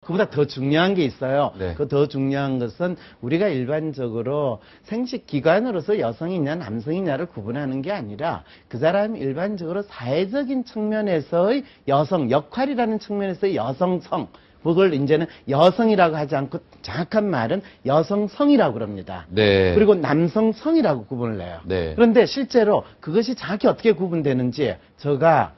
그보다 더 중요한 게 있어요. 네. 그 더 중요한 것은 우리가 일반적으로 생식기관으로서 여성이냐 남성이냐를 구분하는 게 아니라 그 사람이 일반적으로 사회적인 측면에서의 여성, 역할이라는 측면에서의 여성성, 그걸 이제는 여성이라고 하지 않고 정확한 말은 여성성이라고 그럽니다. 네. 그리고 남성성이라고 구분을 해요. 네. 그런데 실제로 그것이 정확히 어떻게 구분되는지 제가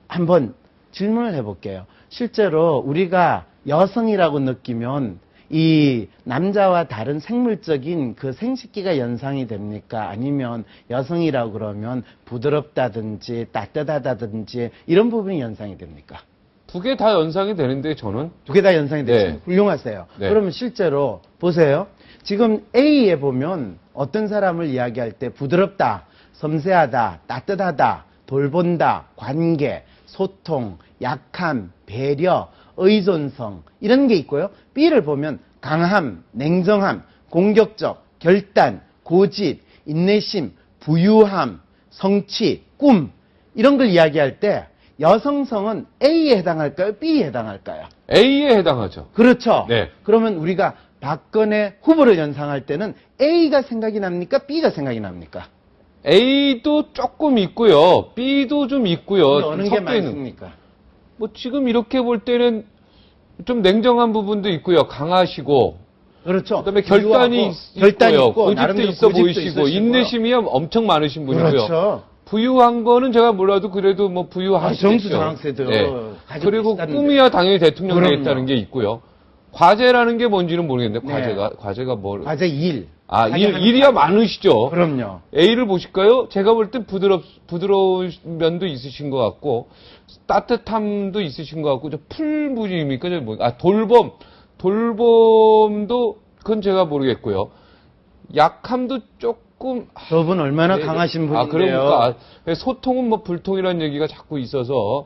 한번 질문을 해볼게요. 실제로 우리가 여성이라고 느끼면 이 남자와 다른 생물적인 그 생식기가 연상이 됩니까? 아니면 여성이라고 그러면 부드럽다든지 따뜻하다든지 이런 부분이 연상이 됩니까? 두 개 다 연상이 되는데 저는 두 개 다 연상이 되시면 네. 훌륭하세요. 네. 그러면 실제로 보세요. 지금 A에 보면 어떤 사람을 이야기할 때 부드럽다, 섬세하다, 따뜻하다, 돌본다, 관계, 소통, 약함, 배려, 의존성 이런 게 있고요. B를 보면 강함, 냉정함, 공격적, 결단, 고집, 인내심, 부유함, 성취, 꿈 이런 걸 이야기할 때 여성성은 A에 해당할까요? B에 해당할까요? A에 해당하죠. 그렇죠. 네. 그러면 우리가 박근혜 후보를 연상할 때는 A가 생각이 납니까? B가 생각이 납니까? A도 조금 있고요. B도 좀 있고요. 근데 좀 어느 게 섞여 있는. 많습니까? 뭐 지금 이렇게 볼 때는 좀 냉정한 부분도 있고요. 강하시고. 그렇죠. 그다음에 결단이 결단이 있고요. 있고 고집도 나름대로 있어 고집도 보이시고 있으시고요. 인내심이 엄청 많으신 분이고요. 그렇죠. 부유한 거는 제가 몰라도 그래도 뭐 부유하시죠. 정수장학세도 가지고 그리고 계시다는데. 꿈이야 당연히 대통령 그럼요. 되겠다는 게 있고요. 과제라는 게 뭔지는 모르겠는데 네. 과제가 뭘? 과제 1. 아, 일이야 많으시죠. 그럼요. A를 보실까요? 제가 볼 때 부드러운 면도 있으신 것 같고, 따뜻함도 있으신 것 같고, 풀무늬입니까? 돌봄도, 그건 제가 모르겠고요. 약함도 조금. 저분 얼마나 네, 강하신 분인데요. 그러니까. 소통은 뭐 불통이라는 얘기가 자꾸 있어서,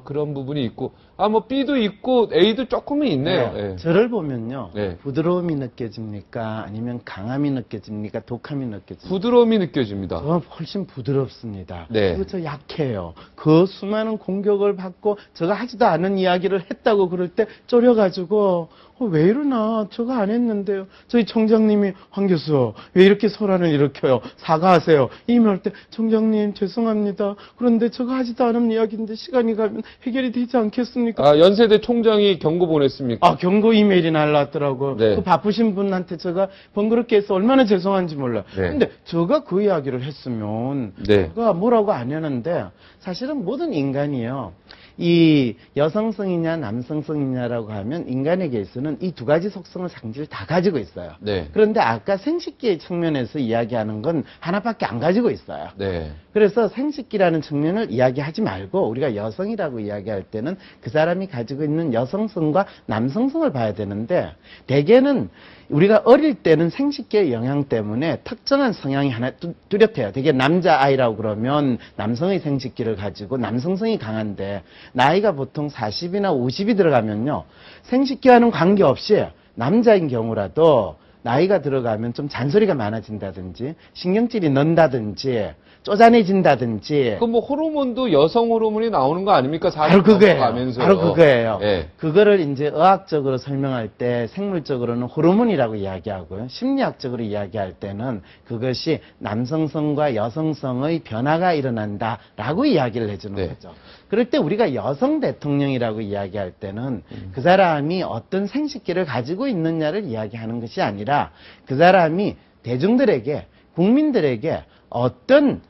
그런 부분이 있고, 뭐 B도 있고, A도 조금은 있네요. 네. 예. 저를 보면요. 네. 부드러움이 느껴집니까? 아니면 강함이 느껴집니까? 독함이 느껴집니까? 부드러움이 느껴집니다. 저는 훨씬 부드럽습니다. 네. 그리고 저 약해요. 그 수많은 공격을 받고 제가 하지도 않은 이야기를 했다고 그럴 때 쫄여가지고 왜 이러나 저거 안 했는데요. 저희 청장님이 황 교수 왜 이렇게 소란을 일으켜요. 사과하세요. 이메일 때 청장님 죄송합니다. 그런데 저거 하지도 않은 이야기인데 시간이 가면 해결이 되지 않겠습니까? 연세대 총장이 경고 보냈습니까? 경고 이메일이 날라왔더라고. 네. 그 바쁘신 분한테 제가 번거롭게 해서 얼마나 죄송한지 몰라. 네. 근데 제가 그 이야기를 했으면 네. 제가 뭐라고 안 했는데 사실은 모든 인간이요. 이 여성성이냐 남성성이냐라고 하면 인간에게서는 이 두 가지 속성을 상징을 다 가지고 있어요. 네. 그런데 아까 생식기의 측면에서 이야기하는 건 하나밖에 안 가지고 있어요. 네. 그래서 생식기라는 측면을 이야기하지 말고 우리가 여성이라고 이야기할 때는 그 사람이 가지고 있는 여성성과 남성성을 봐야 되는데 대개는 우리가 어릴 때는 생식기의 영향 때문에 특정한 성향이 하나 뚜렷해요. 되게 남자아이라고 그러면 남성의 생식기를 가지고 남성성이 강한데 나이가 보통 40이나 50이 들어가면요. 생식기와는 관계없이 남자인 경우라도 나이가 들어가면 좀 잔소리가 많아진다든지 신경질이 는다든지 쪼잔해진다든지 그 뭐 호르몬도 여성 호르몬이 나오는 거 아닙니까? 바로 그거예요. 가면서요. 바로 그거예요. 네. 그거를 이제 의학적으로 설명할 때 생물적으로는 호르몬이라고 이야기하고요. 심리학적으로 이야기할 때는 그것이 남성성과 여성성의 변화가 일어난다라고 이야기를 해주는 네. 거죠. 그럴 때 우리가 여성 대통령이라고 이야기할 때는 그 사람이 어떤 생식기를 가지고 있느냐를 이야기하는 것이 아니라 그 사람이 대중들에게 국민들에게 어떤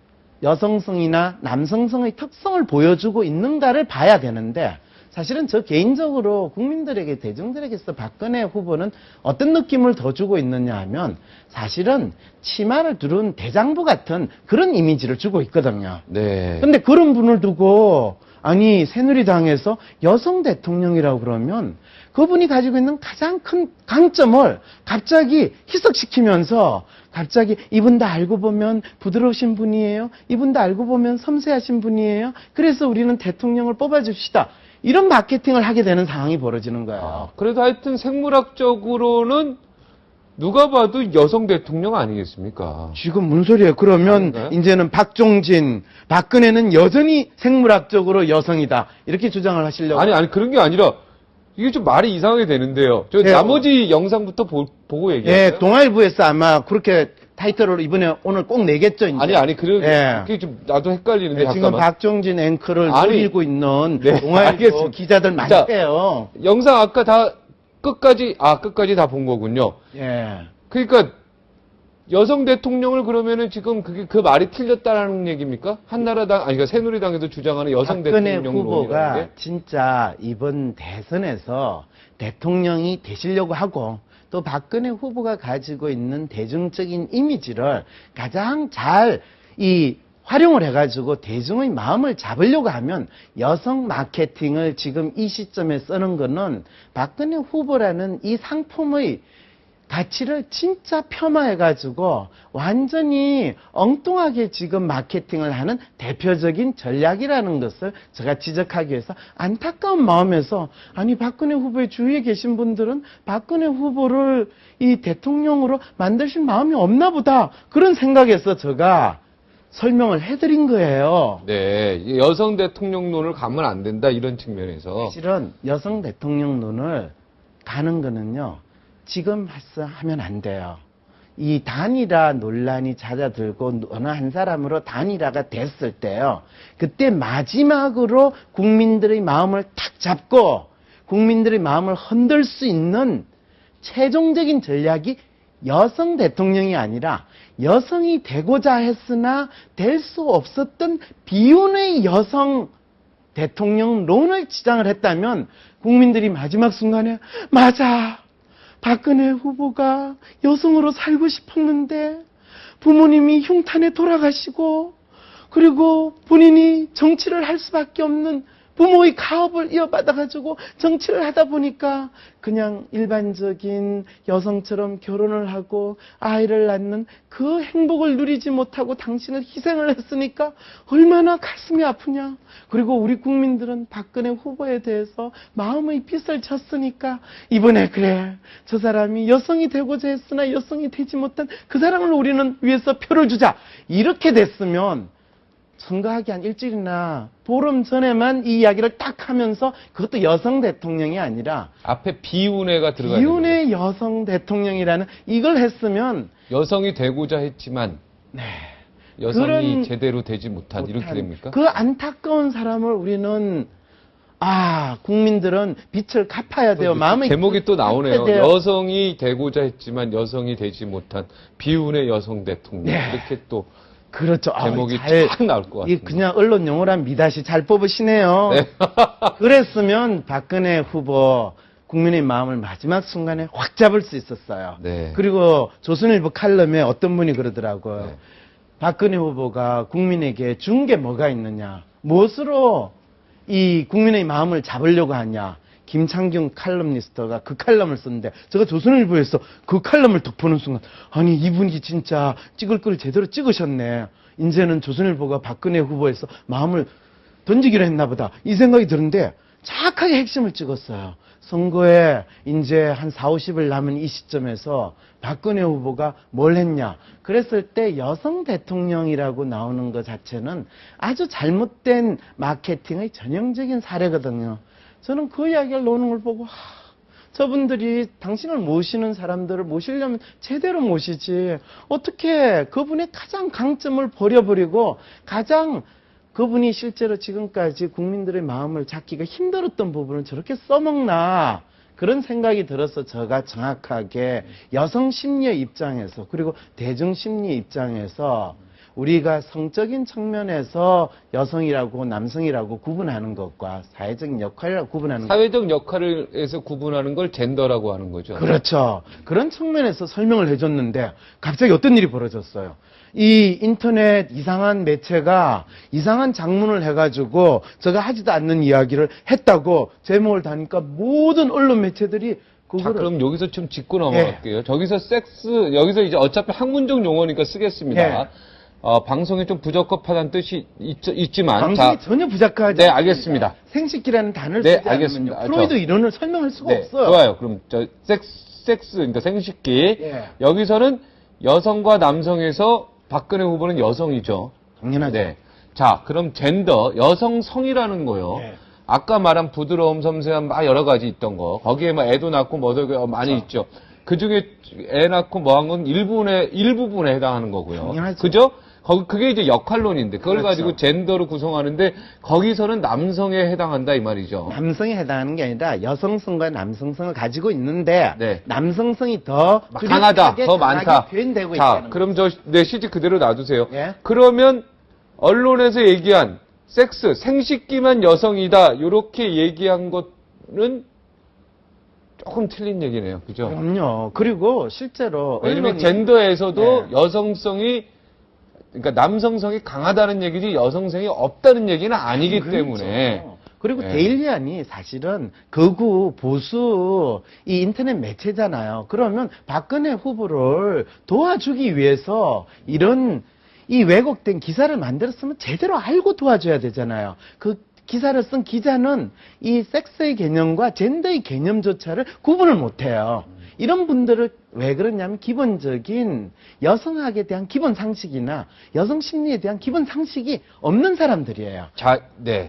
여성성이나 남성성의 특성을 보여주고 있는가를 봐야 되는데 사실은 저 개인적으로 국민들에게 대중들에게서 박근혜 후보는 어떤 느낌을 더 주고 있느냐 하면 사실은 치마를 두른 대장부 같은 그런 이미지를 주고 있거든요. 네. 근데 그런 분을 두고 아니 새누리당에서 여성 대통령이라고 그러면 그분이 가지고 있는 가장 큰 강점을 갑자기 희석시키면서 갑자기 이분도 알고 보면 부드러우신 분이에요. 이분도 알고 보면 섬세하신 분이에요. 그래서 우리는 대통령을 뽑아줍시다. 이런 마케팅을 하게 되는 상황이 벌어지는 거예요. 그래도 하여튼 생물학적으로는 누가 봐도 여성 대통령 아니겠습니까? 지금 무슨 소리예요? 그러면 아닌가요? 이제는 박종진, 박근혜는 여전히 생물학적으로 여성이다. 이렇게 주장을 하시려고. 아니 그런 게 아니라 이게 좀 말이 이상하게 되는데요. 저 네. 나머지 영상부터 보고 얘기해요. 예, 동아일보에서 아마 그렇게 타이틀을 이번에 오늘 꼭 내겠죠, 이제. 아니, 그래. 예. 그게 좀, 나도 헷갈리는데, 네, 지금 잠깐만. 박종진 앵커를 아니. 노리고 있는 네, 동아일보 알겠습니다. 기자들 많이 자, 빼요. 영상 아까 끝까지 다 본 거군요. 예. 그러니까, 여성 대통령을 그러면은 지금 그 말이 틀렸다라는 얘기입니까? 한나라당, 그러니까 새누리당에도 주장하는 여성 박근혜 대통령 후보가 론이라는 게? 진짜 이번 대선에서 대통령이 되시려고 하고 또 박근혜 후보가 가지고 있는 대중적인 이미지를 가장 잘 활용을 해가지고 대중의 마음을 잡으려고 하면 여성 마케팅을 지금 이 시점에 쓰는 거는 박근혜 후보라는 이 상품의 가치를 진짜 폄하해가지고 완전히 엉뚱하게 지금 마케팅을 하는 대표적인 전략이라는 것을 제가 지적하기 위해서 안타까운 마음에서 아니 박근혜 후보의 주위에 계신 분들은 박근혜 후보를 이 대통령으로 만드실 마음이 없나 보다 그런 생각에서 제가 설명을 해드린 거예요. 네, 여성 대통령론을 가면 안 된다 이런 측면에서 사실은 여성 대통령론을 가는 거는요. 지금 하면 안 돼요. 이 단일화 논란이 잦아들고 어느 한 사람으로 단일화가 됐을 때요. 그때 마지막으로 국민들의 마음을 탁 잡고 국민들의 마음을 흔들 수 있는 최종적인 전략이 여성 대통령이 아니라 여성이 되고자 했으나 될 수 없었던 비운의 여성 대통령론을 지향을 했다면 국민들이 마지막 순간에 맞아. 박근혜 후보가 여성으로 살고 싶었는데 부모님이 흉탄에 돌아가시고 그리고 본인이 정치를 할 수밖에 없는 부모의 가업을 이어받아가지고 정치를 하다 보니까 그냥 일반적인 여성처럼 결혼을 하고 아이를 낳는 그 행복을 누리지 못하고 당신은 희생을 했으니까 얼마나 가슴이 아프냐. 그리고 우리 국민들은 박근혜 후보에 대해서 마음의 빚을 졌으니까 이번에 그래 저 사람이 여성이 되고자 했으나 여성이 되지 못한 그 사람을 우리는 위해서 표를 주자. 이렇게 됐으면 선거하기 한 일주일이나 보름 전에만 이 이야기를 딱 하면서 그것도 여성 대통령이 아니라 앞에 비운회가 들어가야 비운의 여성 대통령이라는 이걸 했으면 여성이 되고자 했지만 네. 여성이 그런 제대로 되지 못한 이렇게 됩니까? 그 안타까운 사람을 우리는 국민들은 빚을 갚아야 돼요. 마음의 제목이 또 나오네요. 갚아야 돼요. 여성이 되고자 했지만 여성이 되지 못한 비운의 여성 대통령. 네. 이렇게 또 그렇죠. 제목이 잘, 쫙 나올 것 같습니다. 그냥 언론 용어란 미다시 잘 뽑으시네요. 네. 그랬으면 박근혜 후보 국민의 마음을 마지막 순간에 확 잡을 수 있었어요. 네. 그리고 조선일보 칼럼에 어떤 분이 그러더라고요. 네. 박근혜 후보가 국민에게 준 게 뭐가 있느냐. 무엇으로 이 국민의 마음을 잡으려고 하냐. 김창균 칼럼니스트가 그 칼럼을 썼는데 제가 조선일보에서 그 칼럼을 딱 보는 순간 아니 이분이 진짜 찍을 걸 제대로 찍으셨네. 이제는 조선일보가 박근혜 후보에서 마음을 던지기로 했나 보다. 이 생각이 드는데 정확하게 핵심을 찍었어요. 선거에 이제 한 4, 50일 남은 이 시점에서 박근혜 후보가 뭘 했냐. 그랬을 때 여성 대통령이라고 나오는 것 자체는 아주 잘못된 마케팅의 전형적인 사례거든요. 저는 그 이야기를 나오는 걸 보고 저분들이 당신을 모시는 사람들을 모시려면 제대로 모시지 어떻게 그분의 가장 강점을 버려버리고 가장 그분이 실제로 지금까지 국민들의 마음을 잡기가 힘들었던 부분을 저렇게 써먹나 그런 생각이 들어서 제가 정확하게 여성 심리의 입장에서 그리고 대중 심리의 입장에서 우리가 성적인 측면에서 여성이라고 남성이라고 구분하는 것과 사회적인 역할이라고 구분하는 것. 사회적 역할에서 구분하는 걸 젠더라고 하는 거죠. 그렇죠. 그런 측면에서 설명을 해줬는데 갑자기 어떤 일이 벌어졌어요. 이 인터넷 이상한 매체가 이상한 장문을 해가지고 제가 하지도 않는 이야기를 했다고 제목을 다니까 모든 언론 매체들이 자, 그거를 그럼 여기서 좀 짚고 넘어갈게요. 여기서 이제 어차피 학문적 용어니까 쓰겠습니다. 예. 방송에 좀 부적합하다는 뜻이 있지만. 방송이 전혀 부족하지 네, 않습니다. 알겠습니다. 생식기라는 단어를 네, 쓰지 알겠습니다. 않으면요. 프로이드 이론을 설명할 수가 네, 없어요. 좋아요. 그럼 섹스, 그러니까 생식기. 예. 여기서는 여성과 남성에서 박근혜 후보는 여성이죠. 당연하죠. 네. 자, 그럼 젠더, 여성성이라는 거요. 네. 아까 말한 부드러움, 섬세함 막 여러 가지 있던 거. 거기에 막 애도 낳고 뭐도 많이 있죠. 그 중에 애 낳고 뭐 한 건 일부분에 해당하는 거고요. 당연하죠. 그죠? 그게 이제 역할론인데 그걸 그렇죠. 가지고 젠더로 구성하는데 거기서는 남성에 해당한다 이 말이죠. 남성에 해당하는 게 아니라 여성성과 남성성을 가지고 있는데 네. 남성성이 더 강하다, 더 많다. 표현되고 자, 있다는 그럼 내 CG 그대로 놔두세요. 예? 그러면 언론에서 얘기한 섹스, 생식기만 여성이다 이렇게 얘기한 거는 조금 틀린 얘기네요. 그죠? 그럼요. 그리고 실제로 왜냐면 언론이- 젠더에서도 네. 여성성이 그러니까 남성성이 강하다는 얘기지 여성성이 없다는 얘기는 아니기 그렇죠. 때문에 그리고 네. 데일리안이 사실은 극우 보수 이 인터넷 매체잖아요. 그러면 박근혜 후보를 도와주기 위해서 이런 이 왜곡된 기사를 만들었으면 제대로 알고 도와줘야 되잖아요. 그 기사를 쓴 기자는 이 섹스의 개념과 젠더의 개념조차를 구분을 못해요. 이런 분들을 왜 그러냐면 기본적인 여성학에 대한 기본 상식이나 여성 심리에 대한 기본 상식이 없는 사람들이에요. 자, 네.